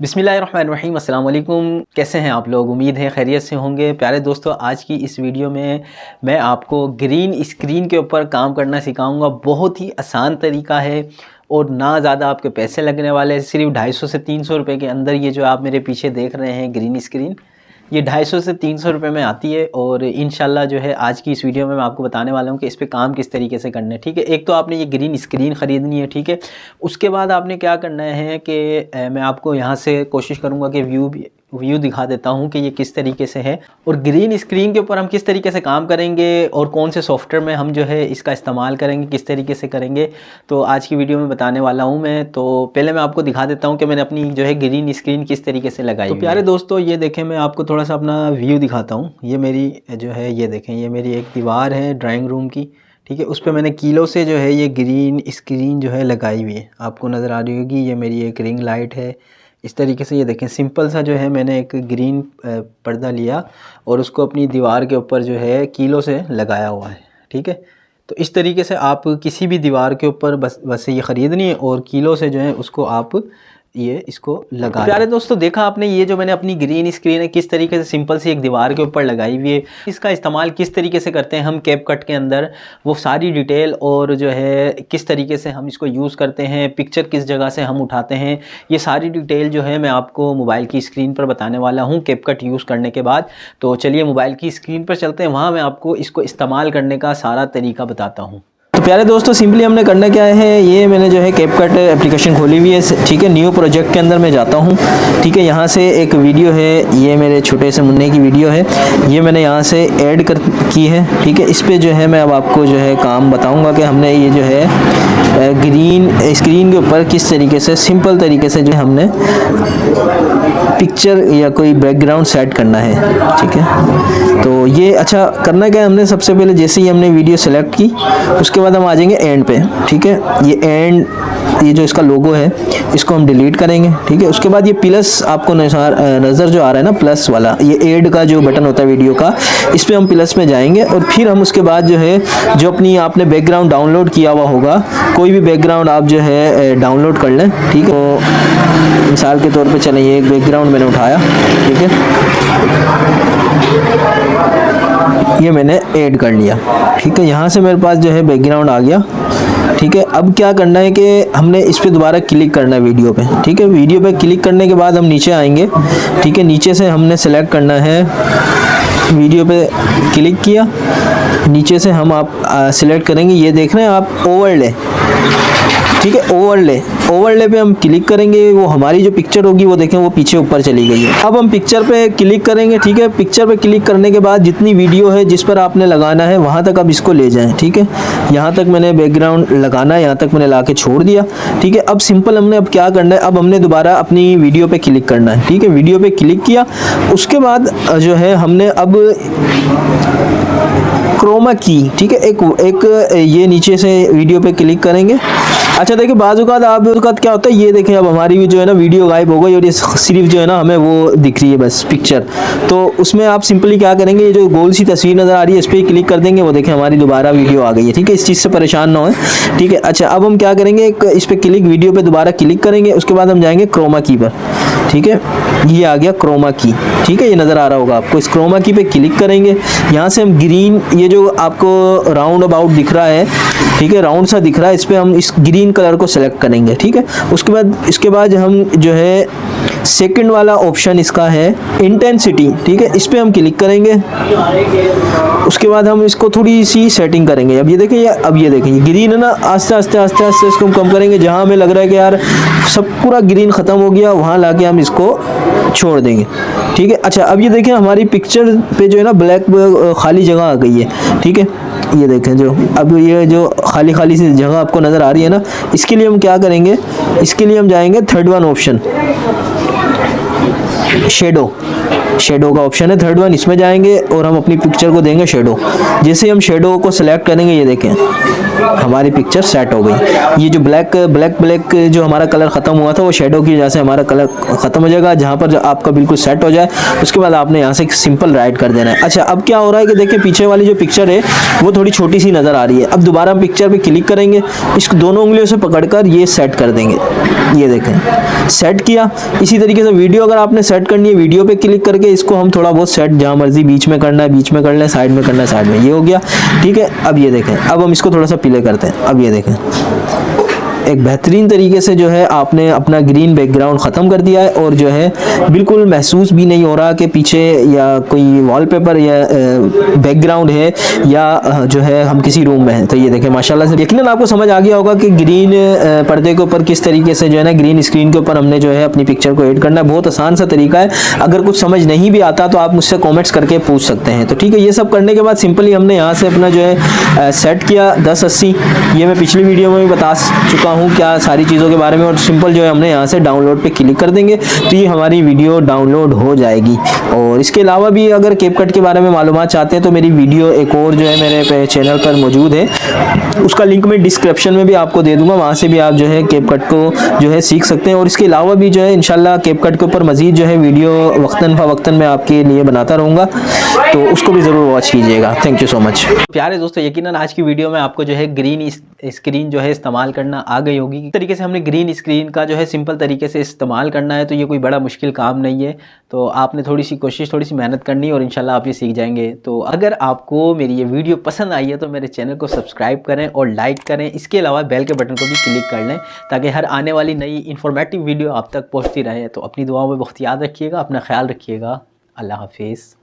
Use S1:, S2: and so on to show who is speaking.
S1: बिस्मिल्लाहिर्रहमानिर्रहीम, अस्सलाम वालेकुम। कैसे हैं आप लोग? उम्मीद है खैरियत से होंगे। प्यारे दोस्तों, आज की इस वीडियो में मैं आपको ग्रीन स्क्रीन के ऊपर काम करना सिखाऊंगा। बहुत ही आसान तरीका है और ना ज़्यादा आपके पैसे लगने वाले हैं। सिर्फ 250 से 300 रुपये के अंदर ये जो आप मेरे पीछे देख रहे हैं ग्रीन स्क्रीन, ये 250 से 300 रुपये में आती है। और इंशाल्लाह जो है आज की इस वीडियो में मैं आपको बताने वाला हूँ कि इस पे काम किस तरीके से करना है। ठीक है, एक तो आपने ये ग्रीन स्क्रीन ख़रीदनी है। ठीक है, उसके बाद आपने क्या करना है कि मैं आपको यहाँ से कोशिश करूँगा कि व्यू दिखा देता हूँ कि ये किस तरीके से है और ग्रीन स्क्रीन के ऊपर हम किस तरीके से काम करेंगे और कौन से सॉफ्टवेयर में हम जो है इसका इस्तेमाल करेंगे, किस तरीके से करेंगे, तो आज की वीडियो में बताने वाला हूँ मैं। तो पहले मैं आपको दिखा देता हूँ कि मैंने अपनी जो है ग्रीन स्क्रीन किस तरीके से लगाई। तो प्यारे दोस्तों, ये देखें, मैं आपको थोड़ा सा अपना व्यू दिखाता हूँ। ये मेरी जो है, ये देखें, ये मेरी एक दीवार है ड्राइंग रूम की। ठीक है, उस पर मैंने कीलों से जो है ये ग्रीन स्क्रीन जो है लगाई हुई है, आपको नज़र आ रही होगी। ये मेरी एक रिंग लाइट है। इस तरीके से ये देखें, सिंपल सा जो है मैंने एक ग्रीन पर्दा लिया और उसको अपनी दीवार के ऊपर जो है कीलों से लगाया हुआ है। ठीक है, तो इस तरीके से आप किसी भी दीवार के ऊपर बस ये ख़रीदनी है और कीलों से जो है उसको आप ये इसको लगा। प्यारे दोस्तों, देखा आपने ये जो मैंने अपनी ग्रीन स्क्रीन है किस तरीके से सिंपल सी एक दीवार के ऊपर लगाई हुई है। इसका इस्तेमाल किस तरीके से करते हैं हम कैपकट के अंदर, वो सारी डिटेल और जो है किस तरीके से हम इसको यूज़ करते हैं, पिक्चर किस जगह से हम उठाते हैं, ये सारी डिटेल जो है मैं आपको मोबाइल की स्क्रीन पर बताने वाला हूँ कैपकट यूज़ करने के बाद। तो चलिए मोबाइल की स्क्रीन पर चलते हैं, वहाँ मैं आपको इसको इस्तेमाल करने का सारा तरीका बताता हूँ। तो प्यारे दोस्तों, सिंपली हमने करना क्या है, ये मैंने जो है कैपकट एप्लीकेशन खोली हुई है। ठीक है, न्यू प्रोजेक्ट के अंदर मैं जाता हूँ। ठीक है, यहाँ से एक वीडियो है, ये मेरे छोटे से मुन्ने की वीडियो है, ये मैंने यहाँ से ऐड की है। ठीक है, इस पे जो है मैं अब आपको जो है काम बताऊँगा कि हमने ये जो है ग्रीन स्क्रीन के ऊपर किस तरीके से सिंपल तरीके से जो हमने पिक्चर या कोई बैकग्राउंड सेट करना है। ठीक है, तो ये अच्छा करना क्या है, हमने सबसे पहले जैसे ही हमने वीडियो सेलेक्ट की उसके बाद हम आ जाएंगे एंड पे। ठीक है, ये एंड, ये जो इसका लोगो है इसको हम डिलीट करेंगे। ठीक है, उसके बाद ये प्लस आपको नज़र जो आ रहा है ना, प्लस वाला, ये ऐड का जो बटन होता है वीडियो का, इस पर हम प्लस में जाएंगे और फिर हम उसके बाद जो है जो अपनी आपने बैकग्राउंड डाउनलोड किया हुआ होगा, कोई भी बैकग्राउंड आप जो है डाउनलोड कर लें। ठीक है, तो मिसाल के तौर पे चलें, ये एक बैकग्राउंड मैंने उठाया। ठीक है, ये मैंने ऐड कर लिया। ठीक है, यहाँ से मेरे पास जो है बैकग्राउंड आ गया। ठीक है, अब क्या करना है कि हमने इस पे दोबारा क्लिक करना है वीडियो पे। ठीक है, वीडियो पे क्लिक करने के बाद हम नीचे आएंगे। ठीक है, नीचे से हमने सेलेक्ट करना है, वीडियो पे क्लिक किया, नीचे से हम आप सिलेक्ट करेंगे, ये देख रहे हैं आप, ओवरले। ठीक है, ओवरले पे हम क्लिक करेंगे, वो हमारी जो पिक्चर होगी वो देखें वो पीछे ऊपर चली गई है। अब हम पिक्चर पे क्लिक करेंगे। ठीक है, पिक्चर पे क्लिक करने के बाद जितनी वीडियो है जिस पर आपने लगाना है वहाँ तक अब इसको ले जाएं। ठीक है, यहाँ तक मैंने बैकग्राउंड लगाना है, यहाँ तक मैंने ला के छोड़ दिया। ठीक है, अब सिंपल हमने अब क्या करना है, अब हमने दोबारा अपनी वीडियो पे क्लिक करना है। ठीक है, वीडियो पे क्लिक किया, उसके बाद जो है हमने अब क्रोमा की, ठीक है, एक ये नीचे से वीडियो पे क्लिक करेंगे। अच्छा देखिए, बाज़ औक़ात क्या होता है, ये देखें अब हमारी भी जो है ना वीडियो गायब हो गई और ये सिर्फ जो है ना हमें वो दिख रही है बस पिक्चर। तो उसमें आप सिंपली क्या करेंगे, ये जो गोल सी तस्वीर नज़र आ रही है इस पर क्लिक कर देंगे, वो देखें हमारी दोबारा वीडियो आ गई है। ठीक है, इस चीज़ से परेशान ना हो। ठीक है, अच्छा अब हम क्या करेंगे, इस पर वीडियो पे दोबारा क्लिक करेंगे, उसके बाद हम जाएंगे क्रोमा की पर। ठीक है, ये आ गया क्रोमा की। ठीक है, ये नज़र आ रहा होगा आपको, इस क्रोमा की पे क्लिक करेंगे। यहाँ से हम ग्रीन, ये जो आपको राउंड अबाउट दिख रहा है, ठीक है, राउंड सा दिख रहा है, इस पर हम इस ग्रीन कलर को सेलेक्ट करेंगे। ठीक है, इसके बाद हम जो है सेकंड वाला ऑप्शन इसका है इंटेंसिटी। ठीक है, इस पर हम क्लिक करेंगे, उसके बाद हम इसको थोड़ी सी सेटिंग करेंगे। अब ये देखें ये ग्रीन है ना, आस्ते आस्ते इसको हम कम करेंगे। जहाँ हमें लग रहा है कि यार सब पूरा ग्रीन ख़त्म हो गया, वहाँ लाके हम इसको छोड़ देंगे। ठीक है, अच्छा अब ये देखें हमारी पिक्चर पे जो है ना ब्लैक खाली जगह आ गई है। ठीक है, ये देखें जो अब ये जो खाली सी जगह आपको नज़र आ रही है ना, इसके लिए हम क्या करेंगे, इसके लिए हम जाएंगे third one option, shadow. Shadow का ऑप्शन है थर्ड वन, इसमें जाएंगे और हम अपनी पिक्चर को देंगे शेडो। जैसे हम शेडो को सिलेक्ट करेंगे, ये देखें हमारी पिक्चर सेट हो गई। ये जो ब्लैक जो हमारा कलर ख़त्म हुआ था वो शेडो की वजह से हमारा कलर ख़त्म हो जाएगा। जहाँ पर आपका बिल्कुल सेट हो जाए उसके बाद आपने यहाँ से सिंपल राइट कर देना है। अच्छा, अब क्या हो रहा है कि देखिए पीछे वाली जो पिक्चर है वो थोड़ी छोटी सी नज़र आ रही है। अब दोबारा हम पिक्चर पे क्लिक करेंगे, इसको दोनों उंगलियों से पकड़कर ये सेट कर देंगे। ये देखें सेट किया। इसी तरीके से वीडियो अगर आपने सेट करनी है, वीडियो पे क्लिक करके इसको हम थोड़ा बहुत सेट जहाँ मर्जी बीच में करना है बीच में कर लें, साइड में करना है साइड में, ये हो गया। ठीक है, अब ये देखें, अब हम इसको थोड़ा सा प्ले करते हैं। अब ये देखें एक बेहतरीन तरीके से जो है आपने अपना ग्रीन बैकग्राउंड ख़त्म कर दिया है और जो है बिल्कुल महसूस भी नहीं हो रहा कि पीछे या कोई वॉलपेपर या बैकग्राउंड है या जो है हम किसी रूम में हैं। तो ये देखें माशाल्लाह से यकीनन आपको समझ आ गया होगा कि ग्रीन पर्दे के ऊपर किस तरीके से जो है ना ग्रीन स्क्रीन के ऊपर हमने जो है अपनी पिक्चर को एड करना है। बहुत आसान सा तरीका है। अगर कुछ समझ नहीं भी आता तो आप मुझसे कॉमेंट्स करके पूछ सकते हैं। तो ठीक है, ये सब करने के बाद सिंपली हमने यहाँ से अपना जो है सेट किया 1080। ये मैं पिछली वीडियो में भी बता चुका हूँ क्या सारी चीज़ों के बारे में। और सिंपल जो है हमने यहाँ से डाउनलोड पे क्लिक कर देंगे तो ये हमारी वीडियो डाउनलोड हो जाएगी। और इसके अलावा भी अगर कैपकट के बारे में मालूमात चाहते हैं तो मेरी वीडियो एक और जो है मेरे चैनल पर मौजूद है, उसका लिंक मैं डिस्क्रिप्शन में भी आपको दे दूंगा। वहाँ से भी आप जो है कैपकट को जो है सीख सकते हैं। और इसके अलावा भी जो है इंशाल्लाह कैपकट के ऊपर मज़ीद जो है वीडियो वक्तन फ़वक्तन मैं आपके लिए बनाता रहूँगा, तो उसको भी ज़रूर वॉच कीजिएगा। Thank you so much. प्यारे दोस्तों, यकीनन आज की वीडियो में आपको जो है ग्रीन स्क्रीन जो है इस्तेमाल करना आ गई होगी। इस तरीके से हमने ग्रीन स्क्रीन का जो है सिंपल तरीके से इस्तेमाल करना है, तो ये कोई बड़ा मुश्किल काम नहीं है। तो आपने थोड़ी सी कोशिश, थोड़ी सी मेहनत करनी है और इंशाल्लाह आप ये सीख जाएंगे। तो अगर आपको मेरी ये वीडियो पसंद आई है तो मेरे चैनल को सब्सक्राइब करें और लाइक करें। इसके अलावा बेल के बटन को भी क्लिक कर लें ताकि हर आने वाली नई इन्फॉर्मेटिव वीडियो आप तक पहुँचती रहे। तो अपनी दुआओं में बहुत याद रखिएगा, अपना ख्याल रखिएगा। अल्लाह हाफिज़।